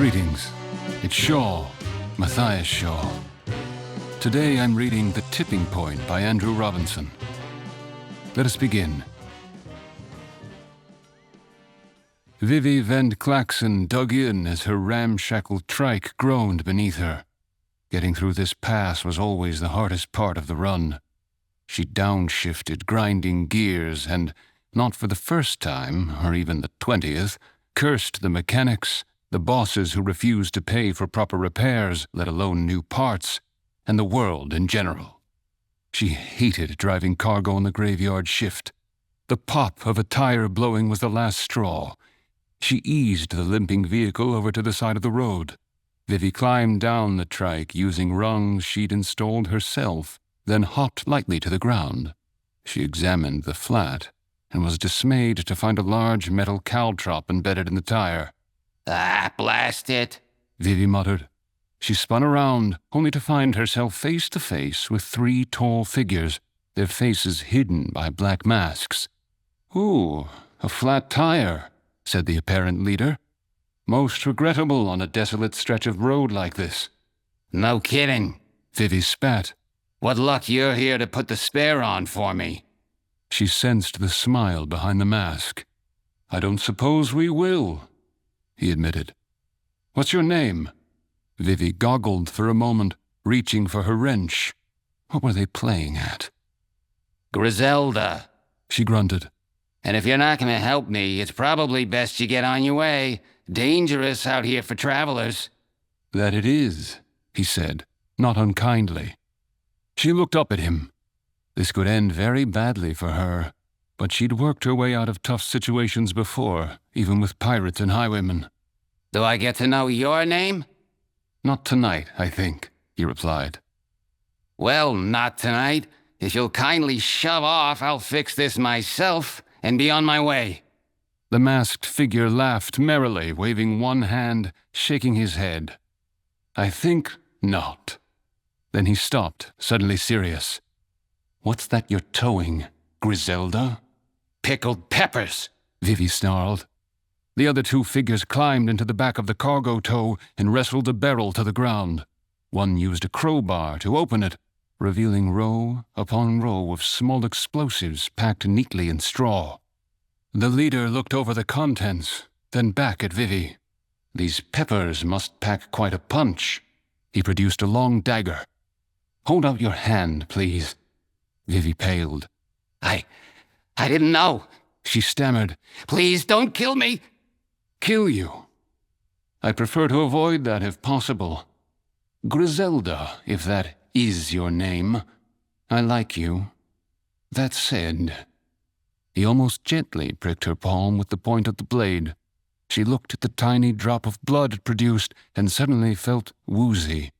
Greetings. It's Shaw, Mathias Shaw. Today I'm reading The Tipping Point by Andrew Robinson. Let us begin. Vivi Van Klaxon dug in as her ramshackle trike groaned beneath her. Getting through this pass was always the hardest part of the run. She downshifted, grinding gears, and, not for the first time, or even the 20th, cursed the mechanics, the bosses who refused to pay for proper repairs, let alone new parts, and the world in general. She hated driving cargo on the graveyard shift. The pop of a tire blowing was the last straw. She eased the limping vehicle over to the side of the road. Vivi climbed down the trike using rungs she'd installed herself, then hopped lightly to the ground. She examined the flat and was dismayed to find a large metal caltrop embedded in the tire. "Ah, blast it," Vivi muttered. She spun around, only to find herself face to face with 3 tall figures, their faces hidden by black masks. "Ooh, a flat tire," said the apparent leader. "Most regrettable on a desolate stretch of road like this." "No kidding," Vivi spat. "What luck you're here to put the spare on for me." She sensed the smile behind the mask. "I don't suppose we will," he admitted. "What's your name?" Vivi goggled for a moment, reaching for her wrench. What were they playing at? "Griselda," she grunted. "And if you're not going to help me, it's probably best you get on your way. Dangerous out here for travelers." "That it is," he said, not unkindly. She looked up at him. This could end very badly for her, but she'd worked her way out of tough situations before, even with pirates and highwaymen. "Do I get to know your name?" "Not tonight, I think," he replied. "Well, not tonight. If you'll kindly shove off, I'll fix this myself and be on my way." The masked figure laughed merrily, waving one hand, shaking his head. "I think not." Then he stopped, suddenly serious. "What's that you're towing, Griselda?" "Pickled peppers," Vivi snarled. The other 2 figures climbed into the back of the cargo tow and wrestled the barrel to the ground. One used a crowbar to open it, revealing row upon row of small explosives packed neatly in straw. The leader looked over the contents, then back at Vivi. "These peppers must pack quite a punch." He produced a long dagger. "Hold out your hand, please." Vivi paled. I didn't know," she stammered. "Please don't kill me." "Kill you? I'd prefer to avoid that if possible. Griselda, if that is your name. I like you. That said..." He almost gently pricked her palm with the point of the blade. She looked at the tiny drop of blood it produced and suddenly felt woozy.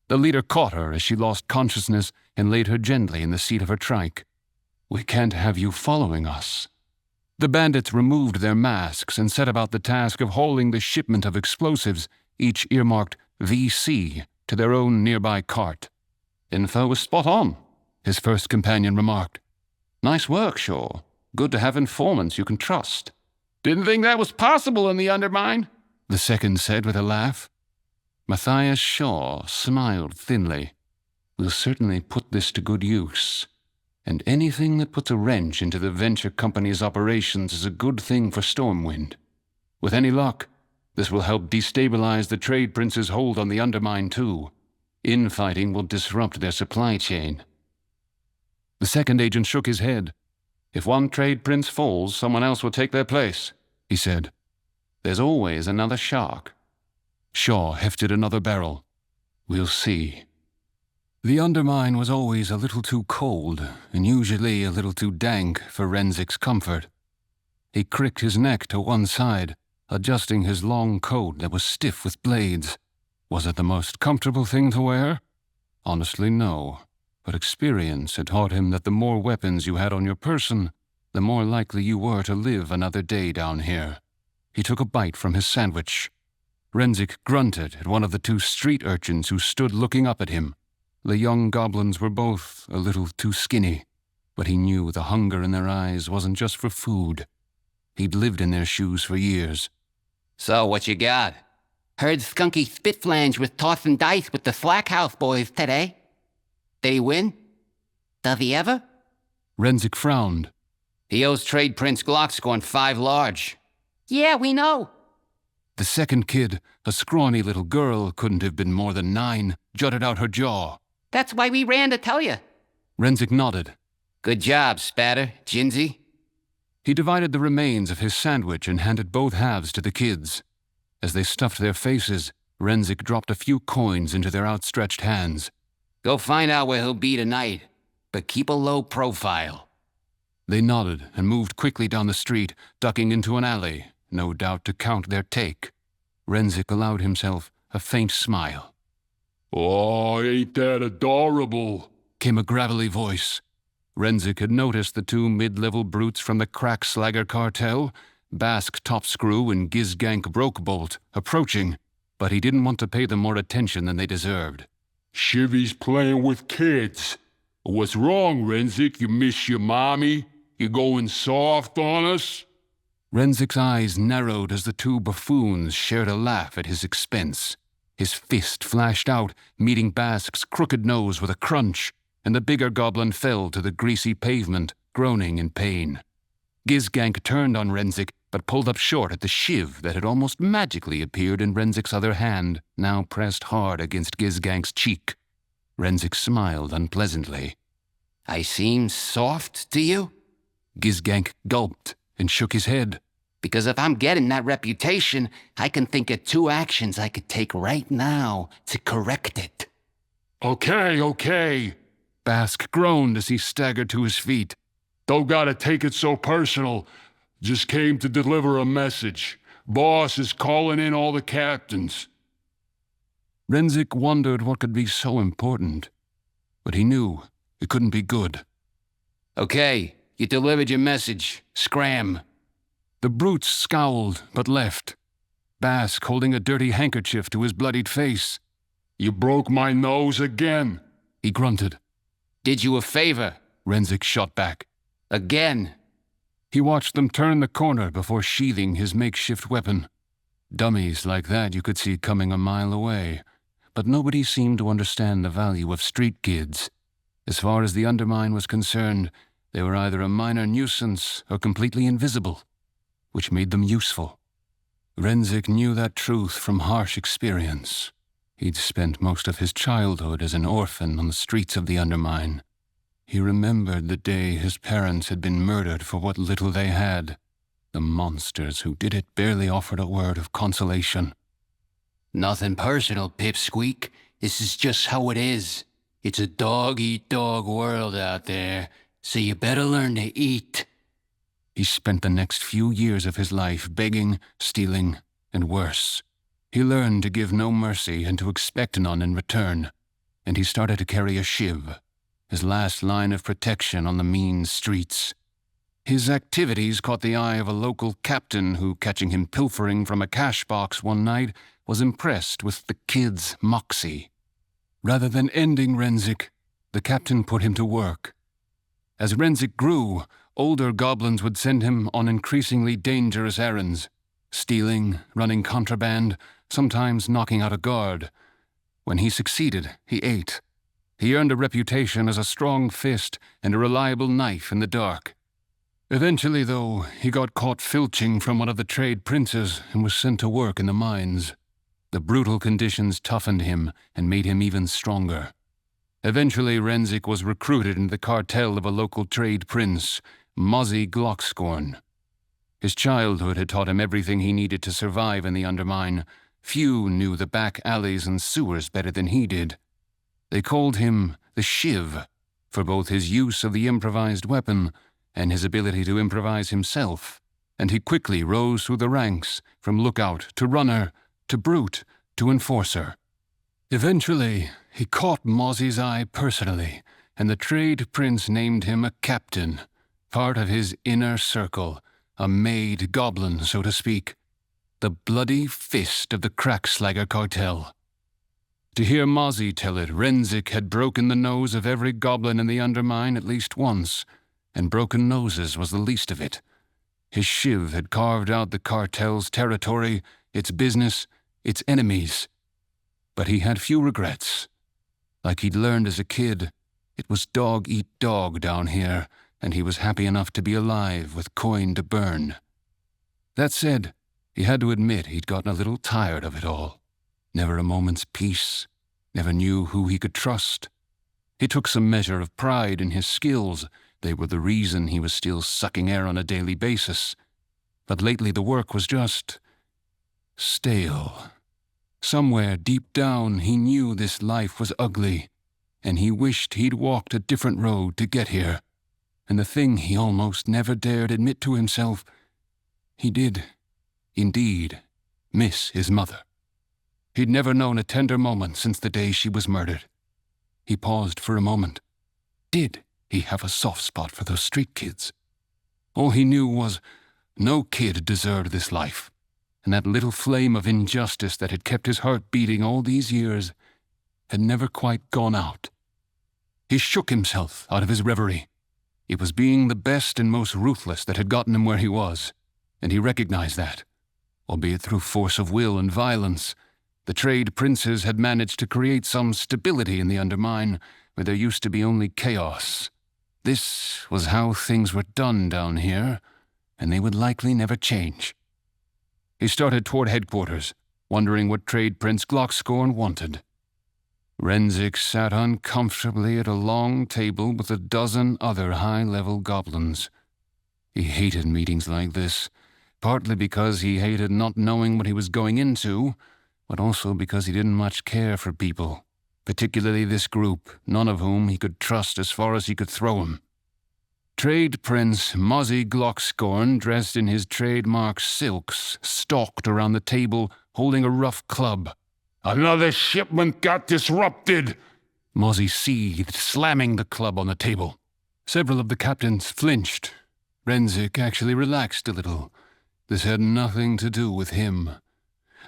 The leader caught her as she lost consciousness and laid her gently in the seat of her trike. "We can't have you following us." The bandits removed their masks and set about the task of hauling the shipment of explosives, each earmarked VC, to their own nearby cart. "Info was spot on," his first companion remarked. "Nice work, Shaw. Good to have informants you can trust." "Didn't think that was possible in the Undermine," the second said with a laugh. Mathias Shaw smiled thinly. "We'll certainly put this to good use. And anything that puts a wrench into the venture company's operations is a good thing for Stormwind. With any luck, this will help destabilize the trade prince's hold on the Undermine too. Infighting will disrupt their supply chain." The second agent shook his head. "If one trade prince falls, someone else will take their place," he said. "There's always another shark." Shaw hefted another barrel. "We'll see." The Undermine was always a little too cold, and usually a little too dank for Renzik's comfort. He cricked his neck to one side, adjusting his long coat that was stiff with blades. Was it the most comfortable thing to wear? Honestly, no. But experience had taught him that the more weapons you had on your person, the more likely you were to live another day down here. He took a bite from his sandwich. Renzik grunted at one of the 2 street urchins who stood looking up at him. The young goblins were both a little too skinny, but he knew the hunger in their eyes wasn't just for food. He'd lived in their shoes for years. "So what you got?" Heard Skunky Spitflange was tossing dice with the Slackhouse boys today. Did he win? Does he ever? Renzik frowned. He owes Trade Prince Glockscorn 5 large. Yeah, we know. The second kid, a scrawny little girl, couldn't have been more than 9, jutted out her jaw. That's why we ran to tell you. Renzik nodded. Good job, Spatter, Ginsey. He divided the remains of his sandwich and handed both halves to the kids. As they stuffed their faces, Renzik dropped a few coins into their outstretched hands. Go find out where he'll be tonight, but keep a low profile. They nodded and moved quickly down the street, ducking into an alley, no doubt to count their take. Renzik allowed himself a faint smile. "Oh, ain't that adorable?" came a gravelly voice. Renzik had noticed the 2 mid-level brutes from the Crack Slagger cartel, Basque Topscrew and Gizgank Brokebolt, approaching, but he didn't want to pay them more attention than they deserved. "Chivy's playing with kids. What's wrong, Renzik? You miss your mommy? You going soft on us?" Renzik's eyes narrowed as the 2 buffoons shared a laugh at his expense. His fist flashed out, meeting Basque's crooked nose with a crunch, and the bigger goblin fell to the greasy pavement, groaning in pain. Gizgank turned on Renzik, but pulled up short at the shiv that had almost magically appeared in Renzik's other hand, now pressed hard against Gizgank's cheek. Renzik smiled unpleasantly. I seem soft to you? Gizgank gulped and shook his head. Because if I'm getting that reputation, I can think of 2 actions I could take right now to correct it. Okay. Basque groaned as he staggered to his feet. Don't gotta take it so personal. Just came to deliver a message. Boss is calling in all the captains. Renzik wondered what could be so important, but he knew it couldn't be good. Okay, you delivered your message. Scram. The brutes scowled, but left. Basque holding a dirty handkerchief to his bloodied face. You broke my nose again, he grunted. Did you a favor, Renzik shot back. Again. He watched them turn the corner before sheathing his makeshift weapon. Dummies like that you could see coming a mile away, but nobody seemed to understand the value of street kids. As far as the Undermine was concerned, they were either a minor nuisance or completely invisible, which made them useful. Renzik knew that truth from harsh experience. He'd spent most of his childhood as an orphan on the streets of the Undermine. He remembered the day his parents had been murdered for what little they had. The monsters who did it barely offered a word of consolation. Nothing personal, Pipsqueak. This is just how it is. It's a dog-eat-dog world out there, so you better learn to eat. He spent the next few years of his life begging, stealing, and worse. He learned to give no mercy and to expect none in return, and he started to carry a shiv, his last line of protection on the mean streets. His activities caught the eye of a local captain who, catching him pilfering from a cash box one night, was impressed with the kid's moxie. Rather than ending Renzik, the captain put him to work. As Renzik grew, older goblins would send him on increasingly dangerous errands, stealing, running contraband, sometimes knocking out a guard. When he succeeded, he ate. He earned a reputation as a strong fist and a reliable knife in the dark. Eventually, though, he got caught filching from one of the trade princes and was sent to work in the mines. The brutal conditions toughened him and made him even stronger. Eventually, Renzik was recruited into the cartel of a local trade prince, Mozzie Glockscorn. His childhood had taught him everything he needed to survive in the Undermine. Few knew the back alleys and sewers better than he did. They called him the Shiv, for both his use of the improvised weapon and his ability to improvise himself, and he quickly rose through the ranks, from lookout to runner, to brute, to enforcer. Eventually, he caught Mozzie's eye personally, and the trade prince named him a captain, part of his inner circle, a made goblin, so to speak, the bloody fist of the Crackslagger cartel. To hear Mozzie tell it, Renzik had broken the nose of every goblin in the Undermine at least once, and broken noses was the least of it. His shiv had carved out the cartel's territory, its business, its enemies. But he had few regrets. Like he'd learned as a kid, it was dog-eat-dog down here, and he was happy enough to be alive with coin to burn. That said, he had to admit he'd gotten a little tired of it all. Never a moment's peace, never knew who he could trust. He took some measure of pride in his skills. They were the reason he was still sucking air on a daily basis. But lately the work was just stale. Somewhere deep down he knew this life was ugly, and he wished he'd walked a different road to get here. And the thing he almost never dared admit to himself, he did, indeed, miss his mother. He'd never known a tender moment since the day she was murdered. He paused for a moment. Did he have a soft spot for those street kids? All he knew was no kid deserved this life, and that little flame of injustice that had kept his heart beating all these years had never quite gone out. He shook himself out of his reverie. It was being the best and most ruthless that had gotten him where he was, and he recognized that, albeit through force of will and violence. The trade princes had managed to create some stability in the undermine where there used to be only chaos. This was how things were done down here, and they would likely never change. He started toward headquarters, wondering what trade prince Glockscorn wanted. Renzik sat uncomfortably at a long table with a dozen other high-level goblins. He hated meetings like this, partly because he hated not knowing what he was going into, but also because he didn't much care for people, particularly this group, none of whom he could trust as far as he could throw him. Trade Prince Mozzie Glockscorn, dressed in his trademark silks, stalked around the table, holding a rough club. Another shipment got disrupted. Mozzie seethed, slamming the club on the table. Several of the captains flinched. Renzik actually relaxed a little. This had nothing to do with him.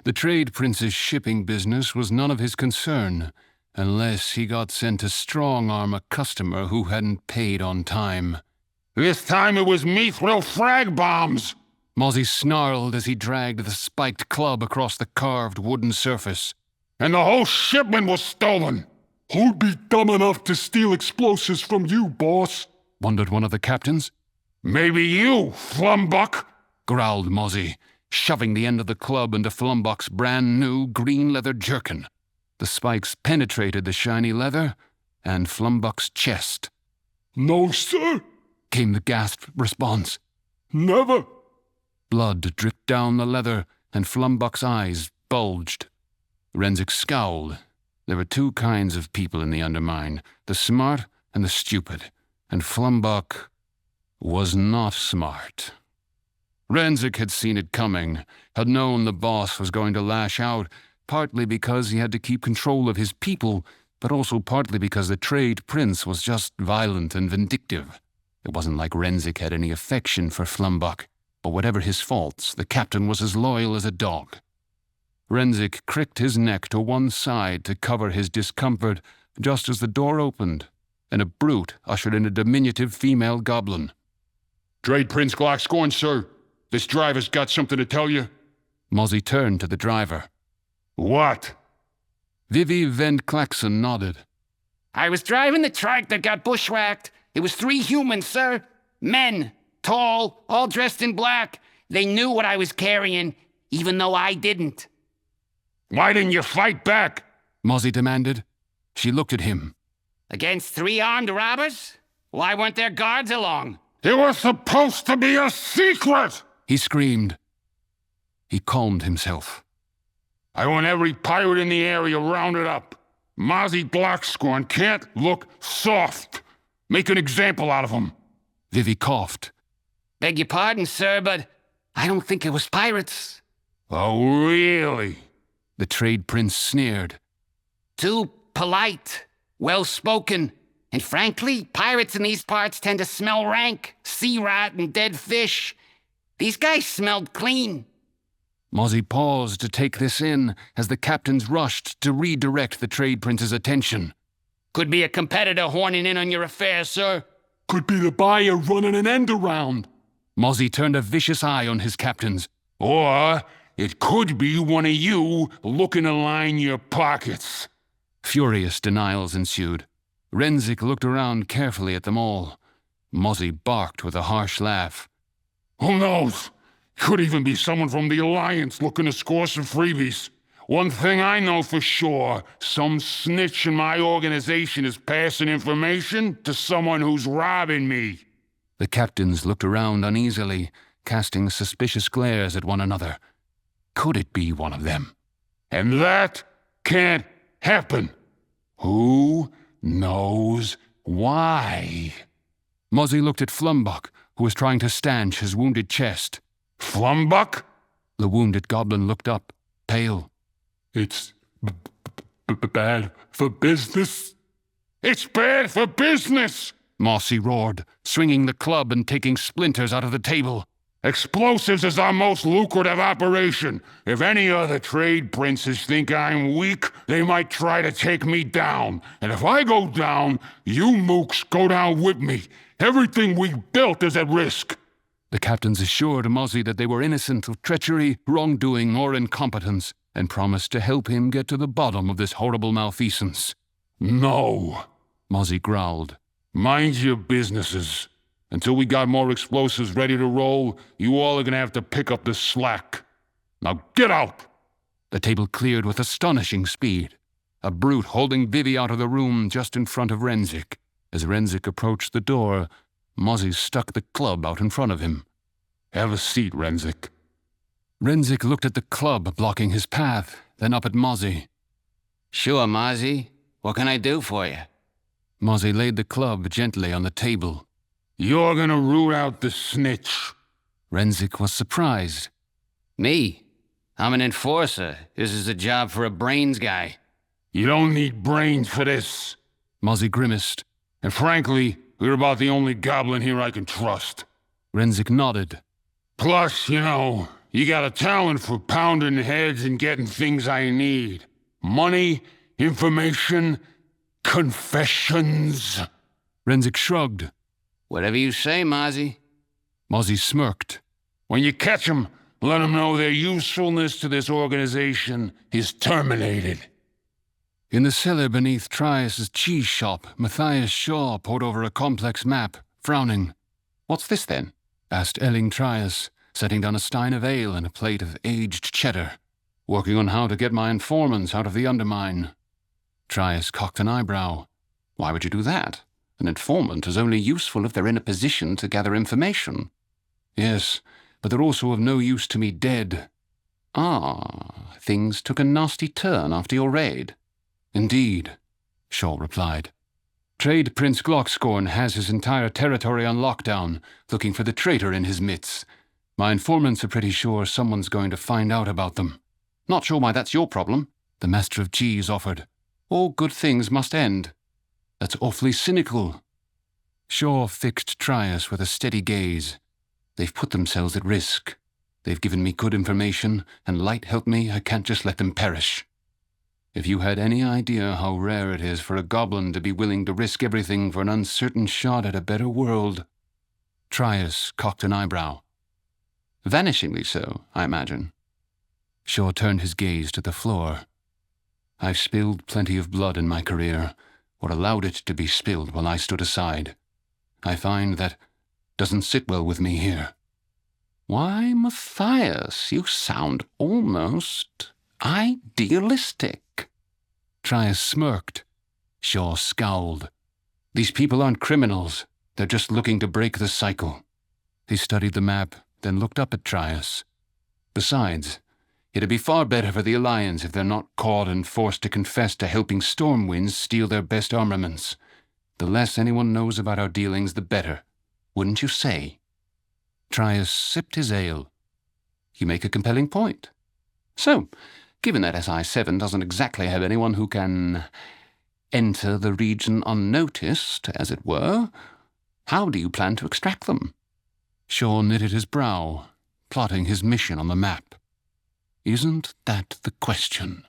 The trade prince's shipping business was none of his concern, unless he got sent to strong-arm a customer who hadn't paid on time. This time it was mithril frag bombs. Mozzie snarled as he dragged the spiked club across the carved wooden surface. And the whole shipment was stolen. Who'd be dumb enough to steal explosives from you, boss? Wondered one of the captains. Maybe you, Flumbuck, growled Mozzie, shoving the end of the club into Flumbuck's brand-new green leather jerkin. The spikes penetrated the shiny leather and Flumbuck's chest. No, sir, came the gasped response. Never. Blood dripped down the leather, and Flumbuck's eyes bulged. Renzik scowled. There were two kinds of people in the undermine, the smart and the stupid, and Flumbuck was not smart. Renzik had seen it coming, had known the boss was going to lash out, partly because he had to keep control of his people, but also partly because the trade prince was just violent and vindictive. It wasn't like Renzik had any affection for Flumbuck, but whatever his faults, the captain was as loyal as a dog. Renzik cricked his neck to one side to cover his discomfort just as the door opened, and a brute ushered in a diminutive female goblin. Trade Prince Glockscorn, sir. This driver's got something to tell you. Mozzie turned to the driver. What? Vivi Van Klaxon nodded. I was driving the truck that got bushwhacked. It was 3 humans, sir. Men, tall, all dressed in black. They knew what I was carrying, even though I didn't. Why didn't you fight back? Mozzie demanded. She looked at him. Against 3 armed robbers? Why weren't there guards along? It was supposed to be a secret! He screamed. He calmed himself. I want every pirate in the area rounded up. Mozzie Glockscorn can't look soft. Make an example out of him. Vivi coughed. Beg your pardon, sir, but I don't think it was pirates. Oh, really? The trade prince sneered. Too polite, well-spoken, and frankly, pirates in these parts tend to smell rank, sea rot, and dead fish. These guys smelled clean. Mozzie paused to take this in as the captains rushed to redirect the trade prince's attention. Could be a competitor horning in on your affairs, sir. Could be the buyer running an end around. Mozzie turned a vicious eye on his captains. Or it could be one of you looking to line your pockets. Furious denials ensued. Renzik looked around carefully at them all. Mozzie barked with a harsh laugh. Who knows? Could even be someone from the Alliance looking to score some freebies. One thing I know for sure, some snitch in my organization is passing information to someone who's robbing me. The captains looked around uneasily, casting suspicious glares at one another. Could it be one of them? And that can't happen. Who knows why? Mozzie looked at Flumbuck, who was trying to stanch his wounded chest. Flumbuck? The wounded goblin looked up, pale. It's bad for business. It's bad for business! Mossy roared, swinging the club and taking splinters out of the table. Explosives is our most lucrative operation. If any other trade princes think I'm weak, they might try to take me down. And if I go down, you mooks go down with me. Everything we built is at risk. The captains assured Mozzie that they were innocent of treachery, wrongdoing, or incompetence, and promised to help him get to the bottom of this horrible malfeasance. No, Mozzie growled. Mind your businesses. Until we got more explosives ready to roll, you all are gonna have to pick up the slack. Now get out! The table cleared with astonishing speed. A brute holding Vivi out of the room just in front of Renzik. As Renzik approached the door, Mozzie stuck the club out in front of him. Have a seat, Renzik. Renzik looked at the club blocking his path, then up at Mozzie. Sure, Mozzie. What can I do for you? Mozzie laid the club gently on the table. You're gonna root out the snitch. Renzik was surprised. Me? I'm an enforcer. This is a job for a brains guy. You don't need brains for this. Mozzie grimaced. And frankly, you're about the only goblin here I can trust. Renzik nodded. Plus, you got a talent for pounding heads and getting things I need. Money, information, confessions. Renzik shrugged. Whatever you say, Mozzie. Mozzie smirked. When you catch 'em, let 'em know their usefulness to this organization is terminated. In the cellar beneath Trias's cheese shop, Mathias Shaw pored over a complex map, frowning. What's this, then? Asked Elling Trias, setting down a stein of ale and a plate of aged cheddar. Working on how to get my informants out of the undermine. Trias cocked an eyebrow. Why would you do that? An informant is only useful if they're in a position to gather information. Yes, but they're also of no use to me dead. Ah, things took a nasty turn after your raid. Indeed, Shaw replied. Trade Prince Glockscorn has his entire territory on lockdown, looking for the traitor in his midst. My informants are pretty sure someone's going to find out about them. Not sure why that's your problem, the Master of Cheese offered. All good things must end. That's awfully cynical. Shaw fixed Trias with a steady gaze. They've put themselves at risk. They've given me good information, and light help me, I can't just let them perish. If you had any idea how rare it is for a goblin to be willing to risk everything for an uncertain shot at a better world. Trias cocked an eyebrow. Vanishingly so, I imagine. Shaw turned his gaze to the floor. I've spilled plenty of blood in my career, or allowed it to be spilled while I stood aside. I find that doesn't sit well with me here. Why, Mathias, you sound almost idealistic. Trias smirked. Shaw scowled. These people aren't criminals. They're just looking to break the cycle. He studied the map, then looked up at Trias. Besides, it'd be far better for the Alliance if they're not caught and forced to confess to helping Stormwinds steal their best armaments. The less anyone knows about our dealings, the better. Wouldn't you say? Trias sipped his ale. You make a compelling point. So, given that SI-7 doesn't exactly have anyone who can enter the region unnoticed, as it were, how do you plan to extract them? Shaw knitted his brow, plotting his mission on the map. Isn't that the question?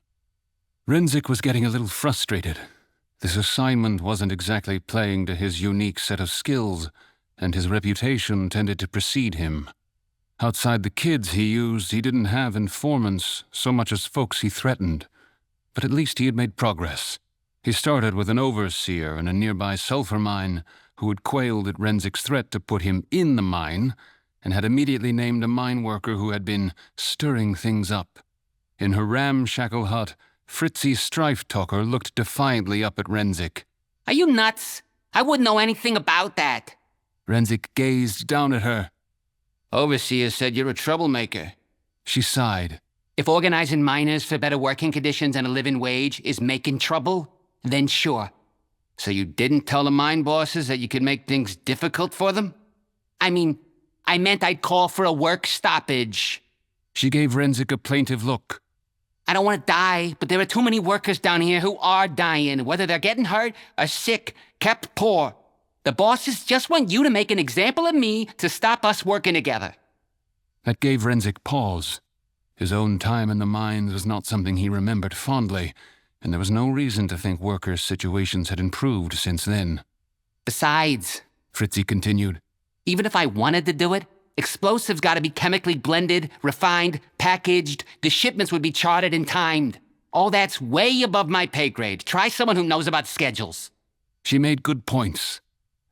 Renzik was getting a little frustrated. This assignment wasn't exactly playing to his unique set of skills, and his reputation tended to precede him. Outside the kids he used, he didn't have informants so much as folks he threatened. But at least he had made progress. He started with an overseer in a nearby sulfur mine who had quailed at Renzik's threat to put him in the mine and had immediately named a mine worker who had been stirring things up. In her ramshackle hut, Fritzy Strife-Talker looked defiantly up at Renzik. Are you nuts? I wouldn't know anything about that. Renzik gazed down at her. Overseer said you're a troublemaker. She sighed. If organizing miners for better working conditions and a living wage is making trouble, then sure. So you didn't tell the mine bosses that you could make things difficult for them? I meant I'd call for a work stoppage. She gave Renzik a plaintive look. I don't want to die, but there are too many workers down here who are dying, whether they're getting hurt or sick, kept poor. The bosses just want you to make an example of me to stop us working together. That gave Renzik pause. His own time in the mines was not something he remembered fondly, and there was no reason to think workers' situations had improved since then. Besides, Fritzy continued, even if I wanted to do it, explosives gotta be chemically blended, refined, packaged. The shipments would be charted and timed. All that's way above my pay grade. Try someone who knows about schedules. She made good points.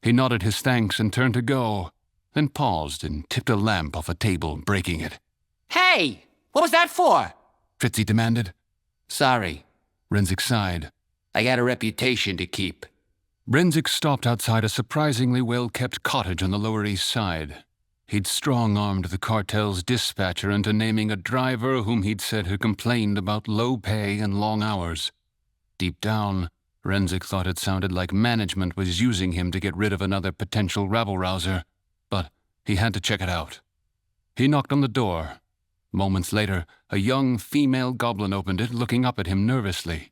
He nodded his thanks and turned to go, then paused and tipped a lamp off a table, breaking it. Hey! What was that for? Fritzy demanded. Sorry. Renzik sighed. I got a reputation to keep. Renzik stopped outside a surprisingly well-kept cottage on the Lower East Side. He'd strong-armed the cartel's dispatcher into naming a driver whom he'd said had complained about low pay and long hours. Deep down, Renzik thought it sounded like management was using him to get rid of another potential rabble-rouser, but he had to check it out. He knocked on the door. Moments later, a young female goblin opened it, looking up at him nervously.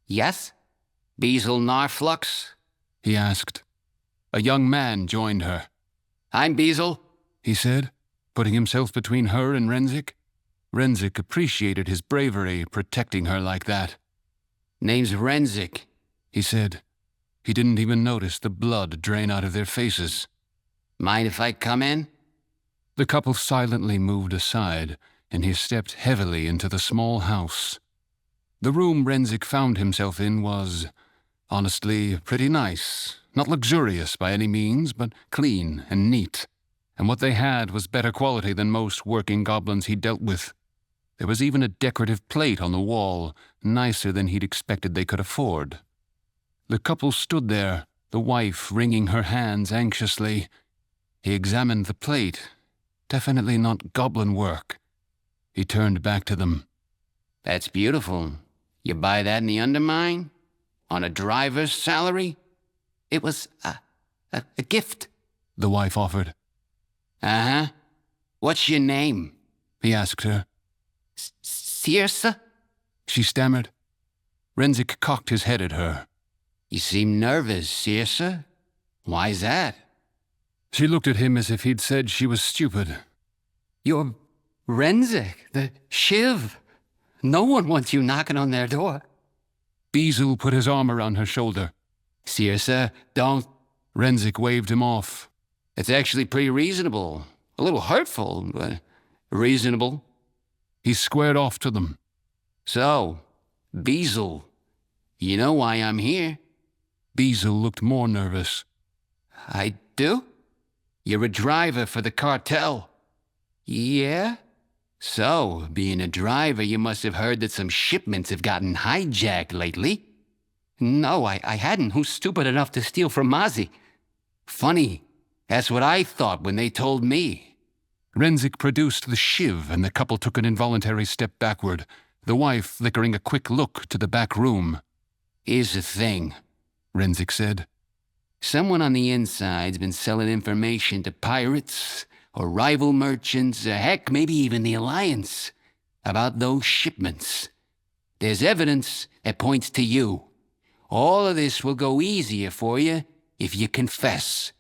Yes? Beazle Narflux? He asked. A young man joined her. I'm Beazle, he said, putting himself between her and Renzik. Renzik appreciated his bravery, protecting her like that. Name's Renzik, he said. He didn't even notice the blood drain out of their faces. Mind if I come in? The couple silently moved aside, and he stepped heavily into the small house. The room Renzik found himself in was, honestly, pretty nice. Not luxurious by any means, but clean and neat. And what they had was better quality than most working goblins he dealt with. There was even a decorative plate on the wall, nicer than he'd expected they could afford. The couple stood there, the wife wringing her hands anxiously. He examined the plate. Definitely not goblin work. He turned back to them. That's beautiful. You buy that in the undermine? On a driver's salary? It was a gift, the wife offered. Uh-huh. What's your name? He asked her. Circe? She stammered. Renzik cocked his head at her. You seem nervous, Circe. Why's that? She looked at him as if he'd said she was stupid. You're Renzik, the Shiv. No one wants you knocking on their door. Beazle put his arm around her shoulder. Circe, don't... Renzik waved him off. It's actually pretty reasonable. A little hurtful, but reasonable. He squared off to them. So, Beazle, you know why I'm here? Beazle looked more nervous. I do? You're a driver for the cartel. Yeah? So, being a driver, you must have heard that some shipments have gotten hijacked lately. No, I hadn't. Who's stupid enough to steal from Mozzie? Funny. That's what I thought when they told me. Renzik produced the shiv, and the couple took an involuntary step backward, the wife flickering a quick look to the back room. Here's the thing, Renzik said. Someone on the inside's been selling information to pirates or rival merchants, or heck, maybe even the Alliance, about those shipments. There's evidence that points to you. All of this will go easier for you if you confess.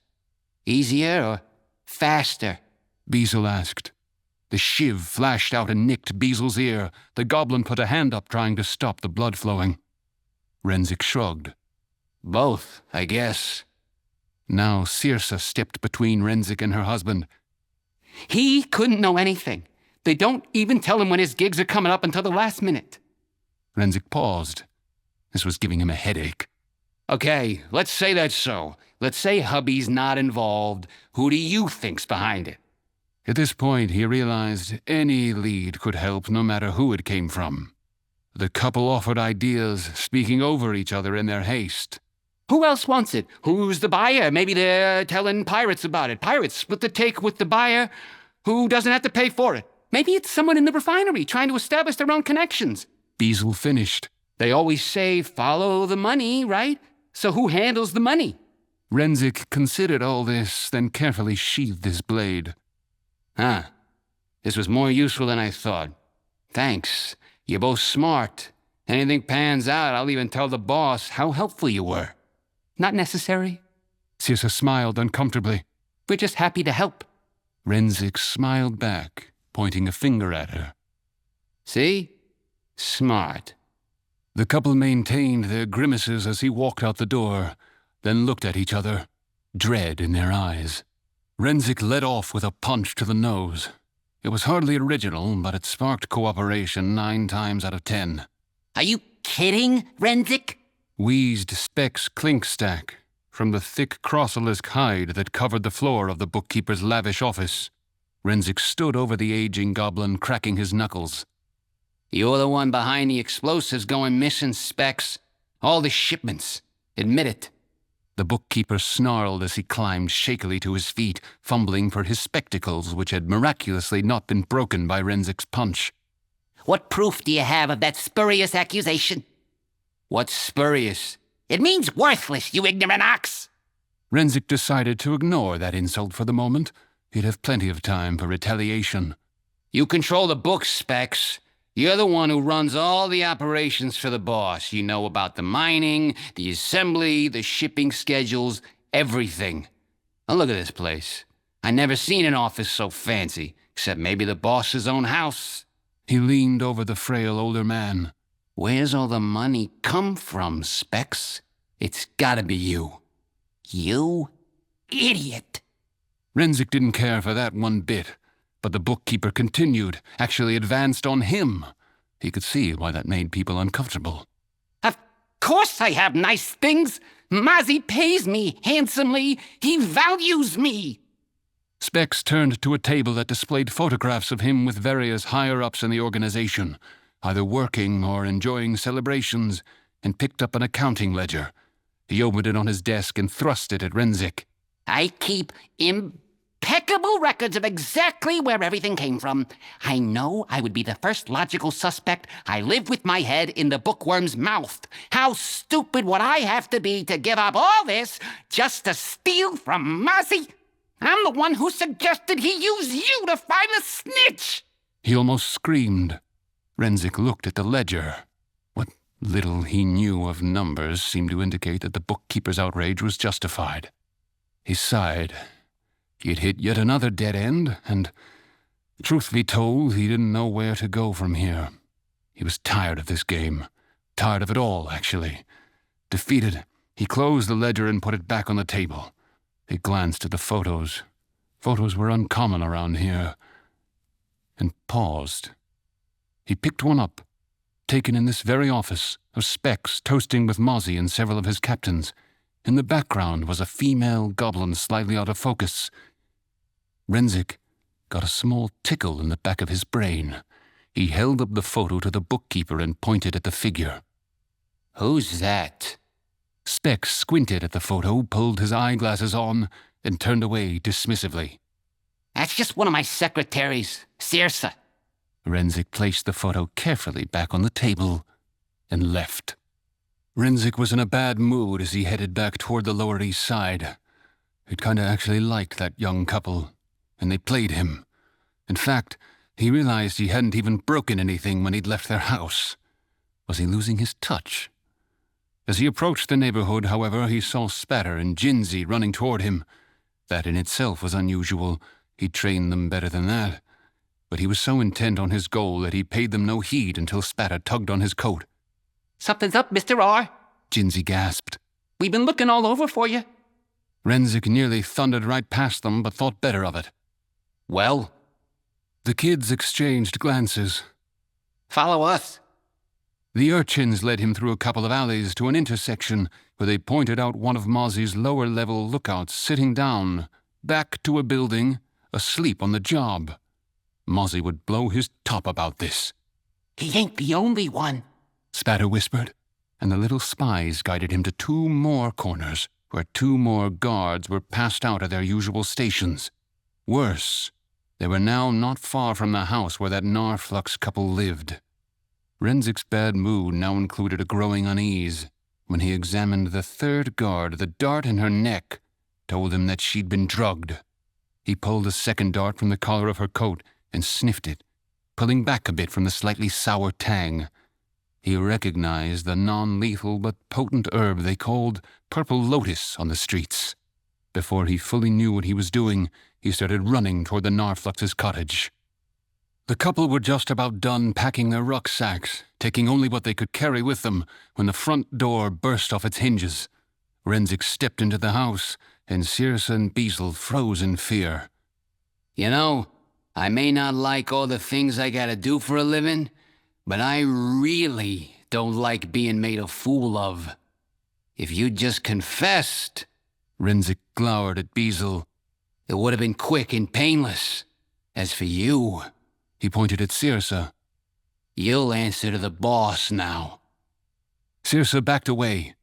Easier or faster? Beazle asked. The shiv flashed out and nicked Beazle's ear. The goblin put a hand up, trying to stop the blood flowing. Renzik shrugged. Both, I guess. Now Circe stepped between Renzik and her husband. He couldn't know anything. They don't even tell him when his gigs are coming up until the last minute. Renzik paused. This was giving him a headache. Okay, let's say that's so. Let's say hubby's not involved. Who do you think's behind it? At this point, he realized any lead could help, no matter who it came from. The couple offered ideas, speaking over each other in their haste. Who else wants it? Who's the buyer? Maybe they're telling pirates about it. Pirates split the take with the buyer who doesn't have to pay for it. Maybe it's someone in the refinery trying to establish their own connections. Beazle finished. They always say follow the money, right? So who handles the money? Renzik considered all this, then carefully sheathed his blade. Huh. This was more useful than I thought. Thanks. You're both smart. Anything pans out, I'll even tell the boss how helpful you were. Not necessary. Circe smiled uncomfortably. We're just happy to help. Renzik smiled back, pointing a finger at her. See? Smart. The couple maintained their grimaces as he walked out the door, then looked at each other, dread in their eyes. Renzik led off with a punch to the nose. It was hardly original, but it sparked cooperation 9 times out of 10. Are you kidding, Renzik? Wheezed Specs Clinkstack from the thick crossolisque hide that covered the floor of the bookkeeper's lavish office. Renzik stood over the aging goblin, cracking his knuckles. You're the one behind the explosives going missing, Specs. All the shipments. Admit it. The bookkeeper snarled as he climbed shakily to his feet, fumbling for his spectacles, which had miraculously not been broken by Renzik's punch. What proof do you have of that spurious accusation? What's spurious? It means worthless, you ignorant ox! Renzik decided to ignore that insult for the moment. He'd have plenty of time for retaliation. You control the books, Specs. You're the one who runs all the operations for the boss. You know about the mining, the assembly, the shipping schedules, everything. Now look at this place. I never seen an office so fancy, except maybe the boss's own house. He leaned over the frail older man. Where's all the money come from, Specs? It's gotta be you. You idiot! Renzik didn't care for that one bit. But the bookkeeper continued, actually advanced on him. He could see why that made people uncomfortable. Of course I have nice things. Mozzie pays me handsomely. He values me. Specs turned to a table that displayed photographs of him with various higher-ups in the organization, either working or enjoying celebrations, and picked up an accounting ledger. He opened it on his desk and thrust it at Renzik. I keep impeccable records of exactly where everything came from. I know I would be the first logical suspect. I live with my head in the bookworm's mouth. How stupid would I have to be to give up all this just to steal from Mozzie? I'm the one who suggested he use you to find a snitch! He almost screamed. Renzik looked at the ledger. What little he knew of numbers seemed to indicate that the bookkeeper's outrage was justified. He sighed. He had hit yet another dead end, and, truth be told, he didn't know where to go from here. He was tired of this game. Tired of it all, actually. Defeated, he closed the ledger and put it back on the table. He glanced at the photos. Photos were uncommon around here. And paused. He picked one up, taken in this very office, of Specs toasting with Mozzie and several of his captains. In the background was a female goblin slightly out of focus. Renzik got a small tickle in the back of his brain. He held up the photo to the bookkeeper and pointed at the figure. Who's that? Specs squinted at the photo, pulled his eyeglasses on, and turned away dismissively. That's just one of my secretaries, Circe. Renzik placed the photo carefully back on the table and left. Renzik was in a bad mood as he headed back toward the Lower East Side. He'd kinda actually liked that young couple, and they played him. In fact, he realized he hadn't even broken anything when he'd left their house. Was he losing his touch? As he approached the neighborhood, however, he saw Spatter and Ginzy running toward him. That in itself was unusual. He'd trained them better than that. But he was so intent on his goal that he paid them no heed until Spatter tugged on his coat. Something's up, Mr. R. Ginzy gasped. We've been looking all over for you. Renzik nearly thundered right past them, but thought better of it. Well? The kids exchanged glances. Follow us. The urchins led him through a couple of alleys to an intersection where they pointed out one of Mozzie's lower-level lookouts sitting down, back to a building, asleep on the job. Mozzie would blow his top about this. He ain't the only one, Spatter whispered, and the little spies guided him to 2 more corners where 2 more guards were passed out of their usual stations. Worse, they were now not far from the house where that Narflux couple lived. Renzik's bad mood now included a growing unease. When he examined the 3rd guard, the dart in her neck told him that she'd been drugged. He pulled a 2nd dart from the collar of her coat and sniffed it, pulling back a bit from the slightly sour tang. He recognized the non-lethal but potent herb they called purple lotus on the streets. Before he fully knew what he was doing, he started running toward the Narflux's cottage. The couple were just about done packing their rucksacks, taking only what they could carry with them, when the front door burst off its hinges. Renzik stepped into the house, and Circe and Beazle froze in fear. You know, I may not like all the things I gotta do for a living, but I really don't like being made a fool of. If you'd just confessed, Renzik glowered at Beazle. It would have been quick and painless. As for you, he pointed at Circe. You'll answer to the boss now. Circe backed away.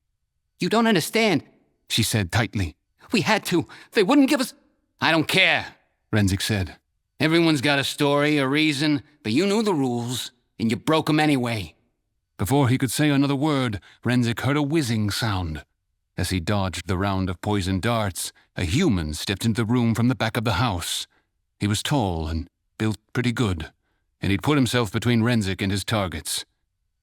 You don't understand, she said tightly. We had to. They wouldn't give us... I don't care, Renzik said. Everyone's got a story, a reason, but you knew the rules, and you broke them anyway. Before he could say another word, Renzik heard a whizzing sound. As he dodged the round of poisoned darts, a human stepped into the room from the back of the house. He was tall and built pretty good, and he'd put himself between Renzik and his targets.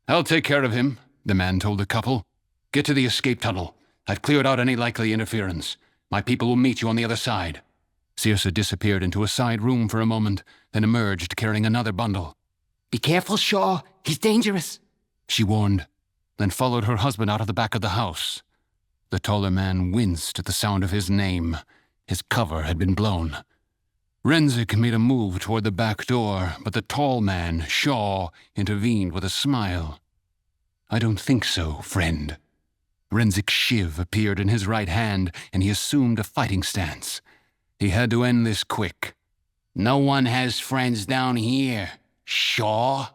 "I'll take care of him," the man told the couple. "Get to the escape tunnel. I've cleared out any likely interference. My people will meet you on the other side." Circe disappeared into a side room for a moment, then emerged carrying another bundle. Be careful, Shaw. He's dangerous, she warned, then followed her husband out of the back of the house. The taller man winced at the sound of his name. His cover had been blown. Renzik made a move toward the back door, but the tall man, Shaw, intervened with a smile. "I don't think so, friend." Renzik's shiv appeared in his right hand, and he assumed a fighting stance. He had to end this quick. "No one has friends down here, Shaw."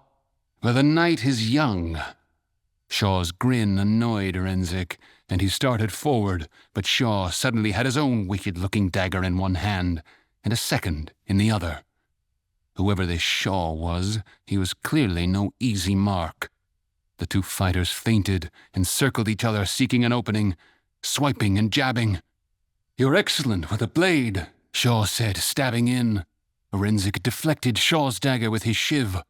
"Well, the night is young." Shaw's grin annoyed Renzik, and he started forward, but Shaw suddenly had his own wicked-looking dagger in one hand, and a second in the other. Whoever this Shaw was, he was clearly no easy mark. The 2 fighters feinted and circled each other, seeking an opening, swiping and jabbing. "You're excellent with a blade," Shaw said, stabbing in. Renzik deflected Shaw's dagger with his shiv.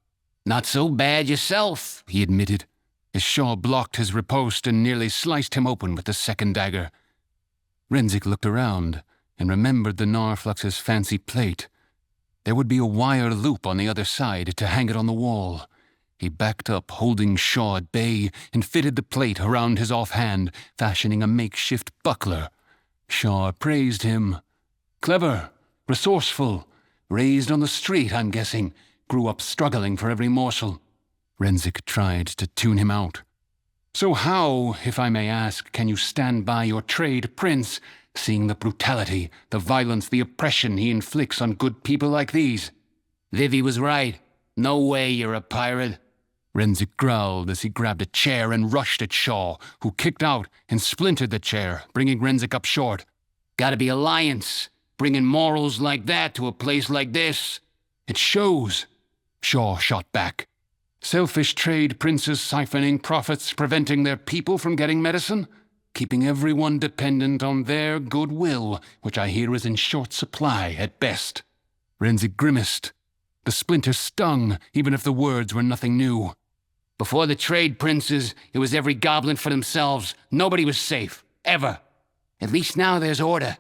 "Not so bad yourself," he admitted, as Shaw blocked his riposte and nearly sliced him open with the second dagger. Renzik looked around and remembered the Narflux's fancy plate. There would be a wire loop on the other side to hang it on the wall. He backed up, holding Shaw at bay, and fitted the plate around his offhand, fashioning a makeshift buckler. Shaw praised him. "Clever, resourceful, raised on the street, I'm guessing, grew up struggling for every morsel." Renzik tried to tune him out. "So how, if I may ask, can you stand by your trade prince, seeing the brutality, the violence, the oppression he inflicts on good people like these?" "Vivi was right. No way you're a pirate." Renzik growled as he grabbed a chair and rushed at Shaw, who kicked out and splintered the chair, bringing Renzik up short. "Gotta be alliance, bringing morals like that to a place like this." "It shows," Shaw shot back. "Selfish trade princes siphoning profits, preventing their people from getting medicine, keeping everyone dependent on their goodwill, which I hear is in short supply at best." Renzik grimaced. The splinter stung, even if the words were nothing new. "Before the trade princes, it was every goblin for themselves. Nobody was safe, ever. At least now there's order."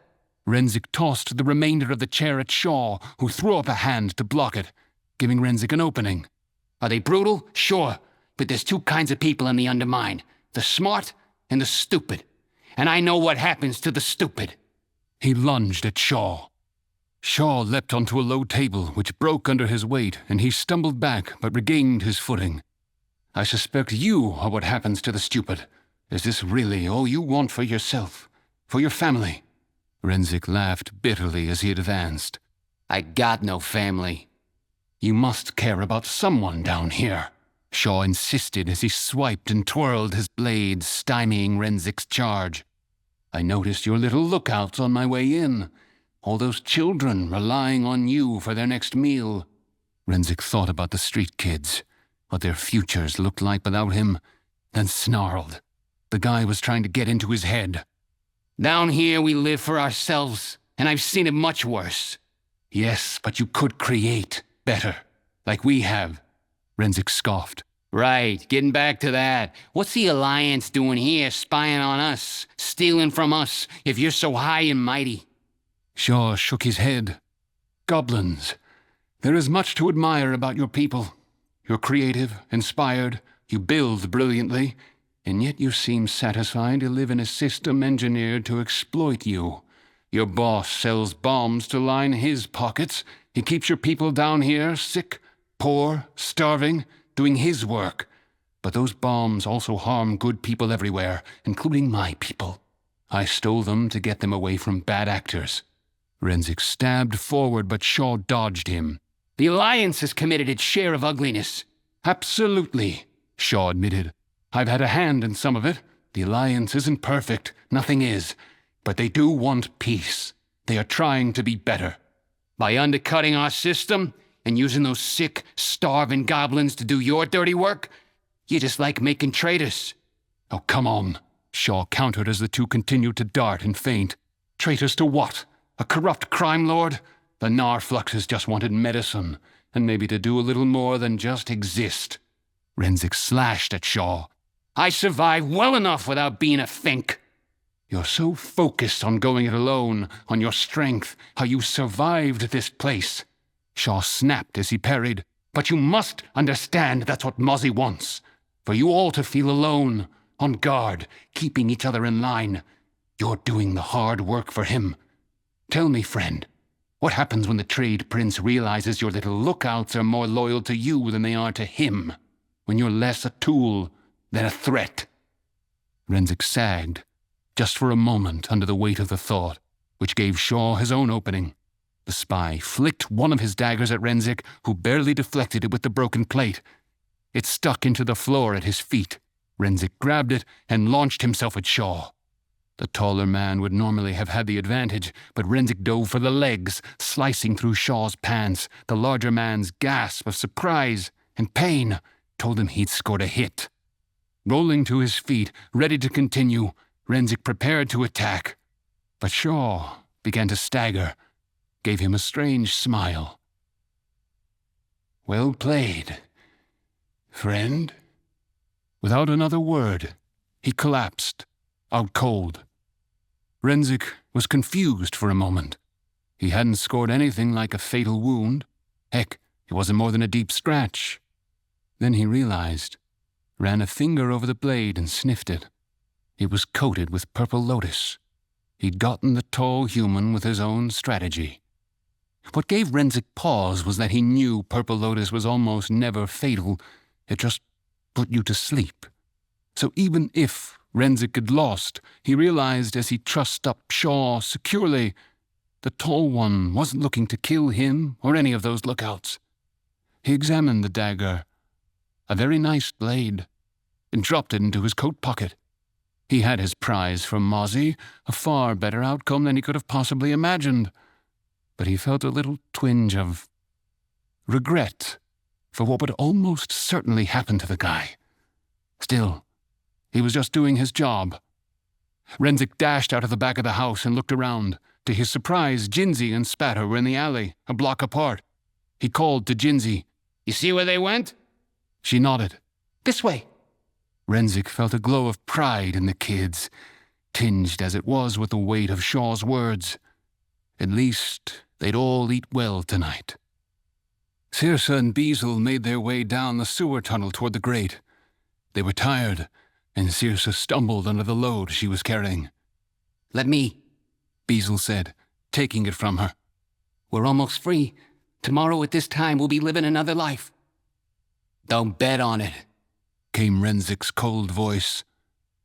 Renzik tossed the remainder of the chair at Shaw, who threw up a hand to block it, giving Renzik an opening. "Are they brutal? Sure. But there's 2 kinds of people in the Undermine. The smart and the stupid. And I know what happens to the stupid." He lunged at Shaw. Shaw leapt onto a low table, which broke under his weight, and he stumbled back, but regained his footing. I suspect you are what happens to the stupid. Is this really all you want for yourself? For your family? Renzik laughed bitterly as he advanced. I got no family. You must care about someone down here, Shaw insisted as he swiped and twirled his blade, stymieing Renzik's charge. I noticed your little lookouts on my way in. All those children relying on you for their next meal. Renzik thought about the street kids, what their futures looked like without him, then snarled. The guy was trying to get into his head. Down here we live for ourselves, and I've seen it much worse. Yes, but you could create better, like we have, Renzik scoffed. Right, getting back to that. What's the Alliance doing here, spying on us, stealing from us, if you're so high and mighty? Shaw shook his head. Goblins. There is much to admire about your people. You're creative, inspired, you build brilliantly, and yet you seem satisfied to live in a system engineered to exploit you. Your boss sells bombs to line his pockets. He keeps your people down here, sick, poor, starving, doing his work. But those bombs also harm good people everywhere, including my people. I stole them to get them away from bad actors. Renzik stabbed forward, but Shaw dodged him. The Alliance has committed its share of ugliness. Absolutely, Shaw admitted. I've had a hand in some of it. The Alliance isn't perfect, nothing is. But they do want peace. They are trying to be better. By undercutting our system and using those sick, starving goblins to do your dirty work, you just like making traitors. Oh, come on, Shaw countered as the two continued to dart and feint. Traitors to what? A corrupt crime lord? The Narfluxes just wanted medicine, and maybe to do a little more than just exist. Renzik slashed at Shaw. I survived well enough without being a fink. You're so focused on going it alone, on your strength, how you survived this place. Shaw snapped as he parried. But you must understand that's what Mozzie wants. For you all to feel alone, on guard, keeping each other in line. You're doing the hard work for him. Tell me, friend, what happens when the trade prince realizes your little lookouts are more loyal to you than they are to him? When you're less a tool than a threat? Renzik sagged, just for a moment under the weight of the thought, which gave Shaw his own opening. The spy flicked one of his daggers at Renzik, who barely deflected it with the broken plate. It stuck into the floor at his feet. Renzik grabbed it and launched himself at Shaw. The taller man would normally have had the advantage, but Renzik dove for the legs, slicing through Shaw's pants. The larger man's gasp of surprise and pain told him he'd scored a hit. Rolling to his feet, ready to continue, Renzik prepared to attack. But Shaw began to stagger, gave him a strange smile. Well played, friend. Without another word, he collapsed, out cold. Renzik was confused for a moment. He hadn't scored anything like a fatal wound. Heck, it wasn't more than a deep scratch. Then he realized, ran a finger over the blade and sniffed it. It was coated with purple lotus. He'd gotten the tall human with his own strategy. What gave Renzik pause was that he knew purple lotus was almost never fatal. It just put you to sleep. So even if Renzik had lost, he realized as he trussed up Shaw securely, the tall one wasn't looking to kill him or any of those lookouts. He examined the dagger, a very nice blade, and dropped it into his coat pocket. He had his prize from Mozzie, a far better outcome than he could have possibly imagined. But he felt a little twinge of regret for what would almost certainly happen to the guy. Still, he was just doing his job. Renzik dashed out of the back of the house and looked around. To his surprise, Jinzi and Spatter were in the alley, a block apart. He called to Jinzi. You see where they went? She nodded. This way. Renzik felt a glow of pride in the kids, tinged as it was with the weight of Shaw's words. At least they'd all eat well tonight. Circe and Beazle made their way down the sewer tunnel toward the grate. They were tired, and Circe stumbled under the load she was carrying. Let me, Beazle said, taking it from her. We're almost free. Tomorrow at this time, we'll be living another life. Don't bet on it, came Renzik's cold voice.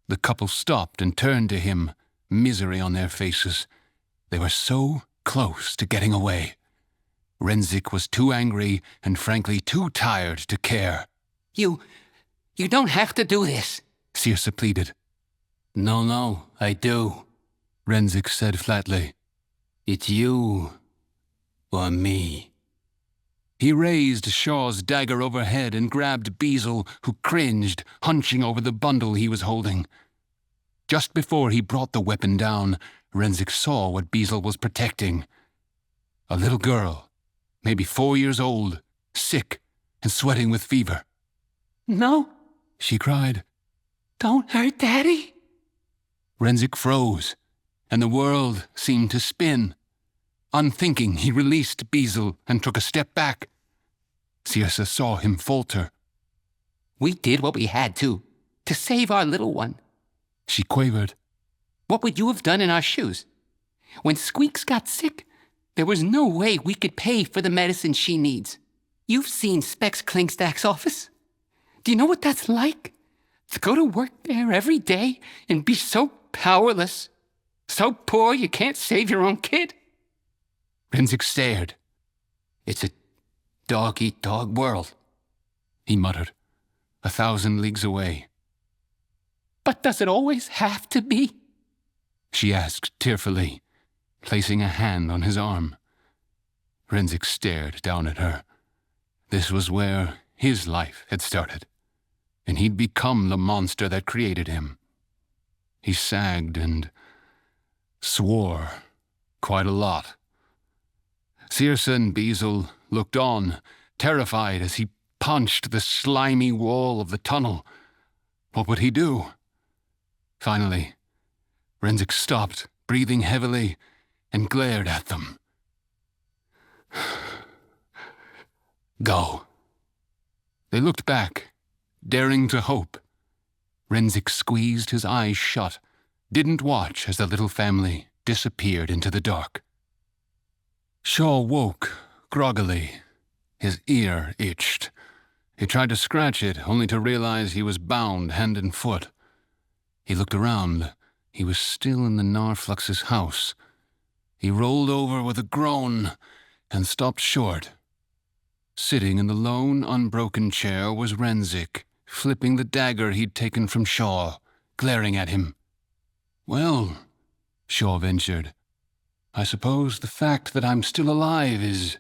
The couple stopped and turned to him, misery on their faces. They were so close to getting away. Renzik was too angry and frankly too tired to care. You don't have to do this, Circe pleaded. No, I do, Renzik said flatly. It's you or me. He raised Shaw's dagger overhead and grabbed Beazle, who cringed, hunching over the bundle he was holding. Just before he brought the weapon down, Renzik saw what Beazle was protecting. A little girl, maybe 4 years old, sick and sweating with fever. No, she cried. Don't hurt Daddy. Renzik froze, and the world seemed to spin. Unthinking, he released Beazle and took a step back. Circe saw him falter. We did what we had to save our little one, she quavered. What would you have done in our shoes? When Squeaks got sick, there was no way we could pay for the medicine she needs. You've seen Specs Klinkstack's office. Do you know what that's like? To go to work there every day and be so powerless, so poor you can't save your own kid. Renzik stared. It's a dog-eat-dog world, he muttered, 1,000 leagues away. But does it always have to be? She asked tearfully, placing a hand on his arm. Renzik stared down at her. This was where his life had started, and he'd become the monster that created him. He sagged and swore quite a lot. Circe and Beazle looked on, terrified as he punched the slimy wall of the tunnel. What would he do? Finally, Renzik stopped, breathing heavily, and glared at them. Go. They looked back, daring to hope. Renzik squeezed his eyes shut, didn't watch as the little family disappeared into the dark. Shaw woke, groggily. His ear itched. He tried to scratch it, only to realize he was bound hand and foot. He looked around. He was still in the Narflux's house. He rolled over with a groan and stopped short. Sitting in the lone, unbroken chair was Renzik, flipping the dagger he'd taken from Shaw, glaring at him. Well, Shaw ventured, I suppose the fact that I'm still alive is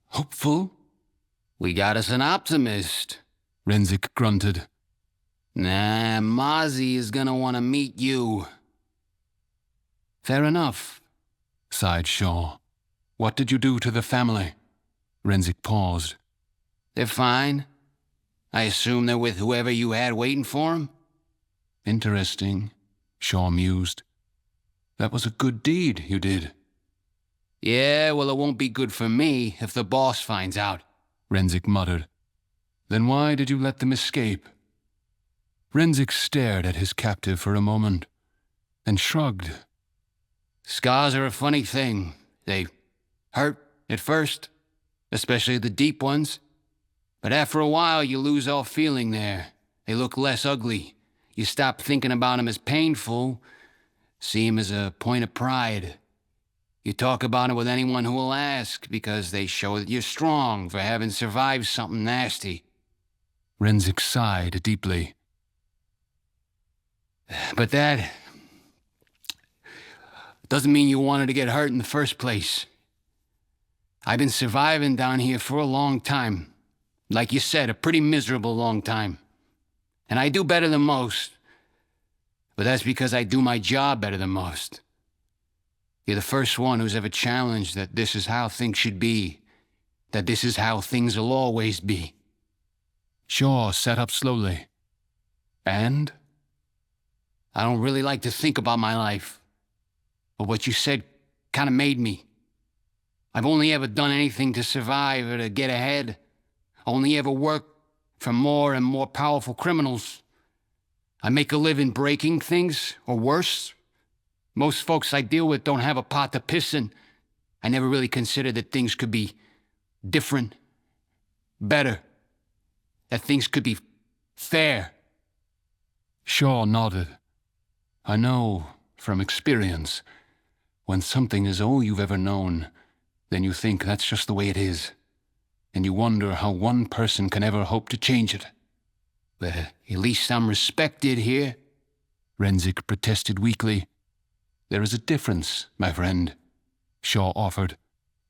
hopeful. We got us an optimist, Renzik grunted. Nah, Mozzie is gonna want to meet you. Fair enough, sighed Shaw. What did you do to the family? Renzik paused. They're fine. I assume they're with whoever you had waiting for them? Interesting, Shaw mused. That was a good deed you did. Yeah, well, it won't be good for me if the boss finds out, Renzik muttered. Then why did you let them escape? Renzik stared at his captive for a moment, then shrugged. Scars are a funny thing. They hurt at first, especially the deep ones. But after a while, you lose all feeling there. They look less ugly. You stop thinking about them as painful, see them as a point of pride. You talk about it with anyone who will ask, because they show that you're strong for having survived something nasty. Renzik sighed deeply. But that doesn't mean you wanted to get hurt in the first place. I've been surviving down here for a long time. Like you said, a pretty miserable long time. And I do better than most. But that's because I do my job better than most. You're the first one who's ever challenged that this is how things should be, that this is how things will always be. Shaw sat up slowly. And? I don't really like to think about my life. But what you said kind of made me. I've only ever done anything to survive or to get ahead. Only ever worked for more and more powerful criminals. I make a living breaking things, or worse. Most folks I deal with don't have a pot to piss in. I never really considered that things could be different, better, that things could be fair. Shaw nodded. I know, from experience, when something is all you've ever known, then you think that's just the way it is, and you wonder how one person can ever hope to change it. But at least I'm respected here. Renzik protested weakly. There is a difference, my friend, Shaw offered,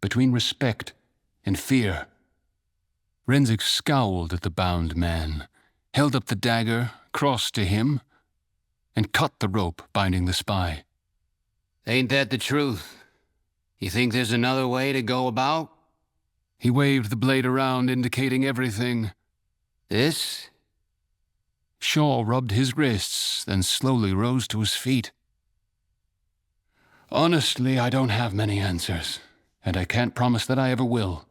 between respect and fear. Renzik scowled at the bound man, held up the dagger, crossed to him, and cut the rope binding the spy. Ain't that the truth? You think there's another way to go about? He waved the blade around, indicating everything. This? Shaw rubbed his wrists, then slowly rose to his feet. Honestly, I don't have many answers, and I can't promise that I ever will.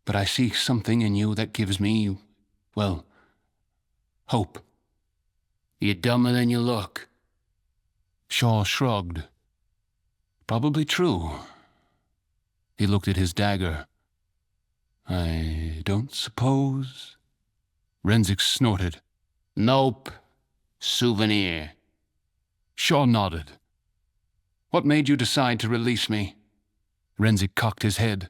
But I see something in you that gives me, well, hope. You're dumber than you look. Shaw shrugged. Probably true. He looked at his dagger. I don't suppose... Renzik snorted. Nope. Souvenir. Shaw nodded. What made you decide to release me? Renzik cocked his head.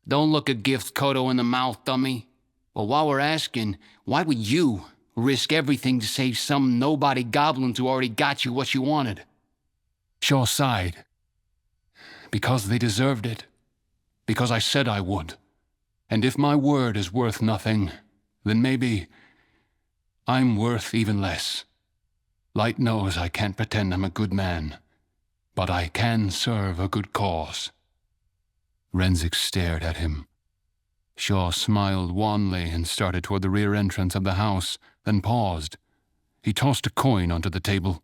Don't look a gift Kodo in the mouth, dummy. Well, while we're asking, why would you risk everything to save some nobody goblins who already got you what you wanted? Shaw sighed. Because they deserved it. Because I said I would. And if my word is worth nothing, then maybe I'm worth even less. Light knows I can't pretend I'm a good man, but I can serve a good cause. Renzik stared at him. Shaw smiled wanly and started toward the rear entrance of the house, then paused. He tossed a coin onto the table.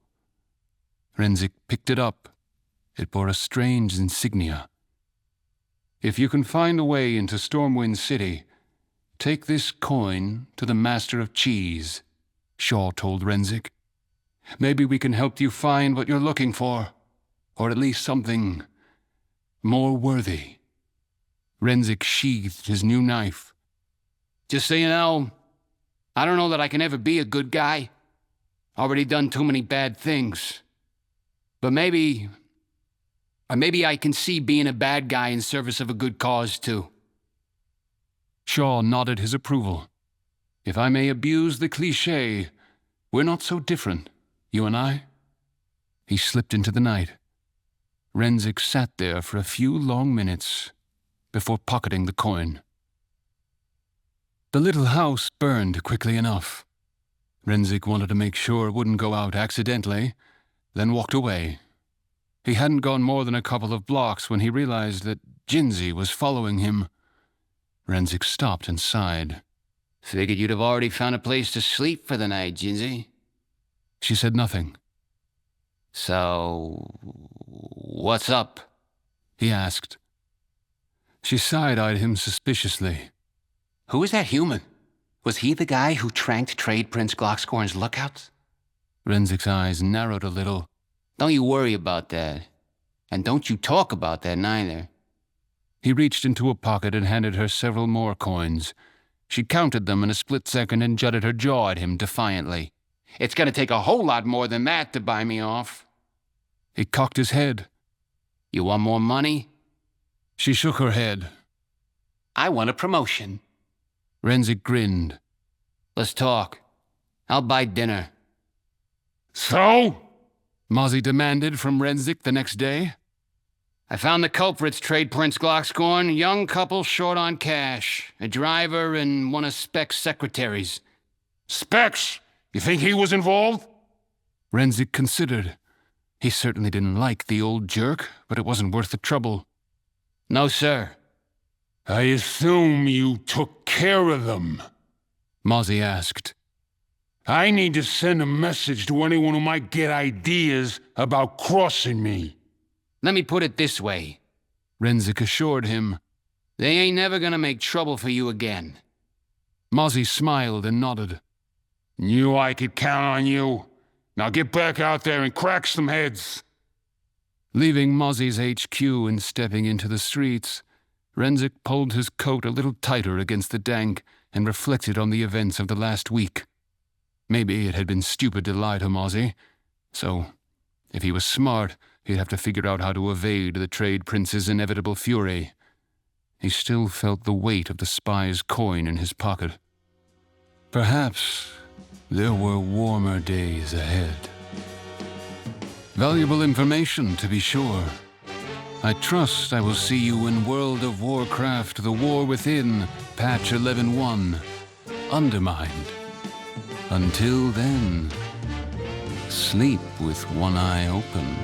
Renzik picked it up. It bore a strange insignia. If you can find a way into Stormwind City, take this coin to the Master of Cheese, Shaw told Renzik. Maybe we can help you find what you're looking for, or at least something more worthy. Renzik sheathed his new knife. Just so you know, I don't know that I can ever be a good guy. Already done too many bad things. But maybe I can see being a bad guy in service of a good cause, too. Shaw nodded his approval. If I may abuse the cliché, we're not so different, you and I. He slipped into the night. Renzik sat there for a few long minutes before pocketing the coin. The little house burned quickly enough. Renzik wanted to make sure it wouldn't go out accidentally, then walked away. He hadn't gone more than a couple of blocks when he realized that Jinsey was following him. Renzik stopped and sighed. Figured you'd have already found a place to sleep for the night, Jinsey. She said nothing. So, what's up? He asked. She side-eyed him suspiciously. Who is that human? Was he the guy who tranked Trade Prince Glockscorn's lookouts? Renzik's eyes narrowed a little. Don't you worry about that. And don't you talk about that neither. He reached into a pocket and handed her several more coins. She counted them in a split second and jutted her jaw at him defiantly. It's gonna take a whole lot more than that to buy me off. He cocked his head. You want more money? She shook her head. I want a promotion. Renzik grinned. Let's talk. I'll buy dinner. So? Mozzie demanded from Renzik the next day. I found the culprits, Trade Prince Glockscorn. Young couple short on cash. A driver and one of Speck's secretaries. Specs? You think he was involved? Renzik considered. He certainly didn't like the old jerk, but it wasn't worth the trouble. No, sir. I assume you took care of them. Mozzie asked. I need to send a message to anyone who might get ideas about crossing me. Let me put it this way. Renzik assured him. They ain't never gonna make trouble for you again. Mozzie smiled and nodded. Knew I could count on you. Now get back out there and crack some heads. Leaving Mozzie's HQ and stepping into the streets, Renzik pulled his coat a little tighter against the dank and reflected on the events of the last week. Maybe it had been stupid to lie to Mozzie, so if he was smart, he'd have to figure out how to evade the trade prince's inevitable fury. He still felt the weight of the spy's coin in his pocket. Perhaps there were warmer days ahead. Valuable information, to be sure. I trust I will see you in World of Warcraft: The War Within, Patch 11.1, Undermined. Until then, sleep with one eye open.